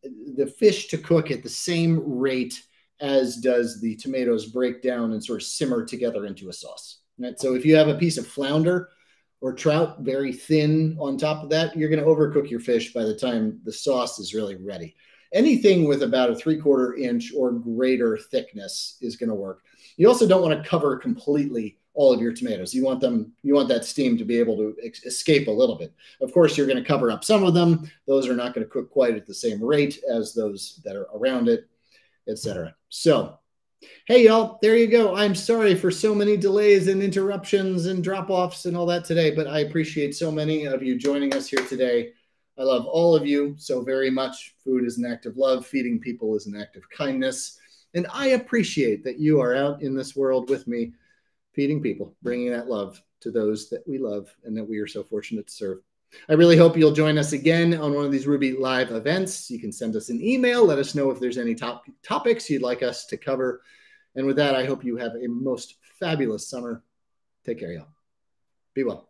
fish to cook at the same rate as does the tomatoes break down and sort of simmer together into a sauce. Right? So if you have a piece of flounder or trout very thin on top of that, you're going to overcook your fish by the time the sauce is really ready. Anything with about a 3/4 inch or greater thickness is going to work. You also don't want to cover completely all of your tomatoes. You want that steam to be able to escape a little bit. Of course, you're going to cover up some of them. Those are not going to cook quite at the same rate as those that are around it, etc. So, hey, y'all, there you go. I'm sorry for so many delays and interruptions and drop-offs and all that today, but I appreciate so many of you joining us here today. I love all of you so very much. Food is an act of love. Feeding people is an act of kindness. And I appreciate that you are out in this world with me, feeding people, bringing that love to those that we love and that we are so fortunate to serve. I really hope you'll join us again on one of these Rouxbe Live events. You can send us an email. Let us know if there's any topics you'd like us to cover. And with that, I hope you have a most fabulous summer. Take care, y'all. Be well.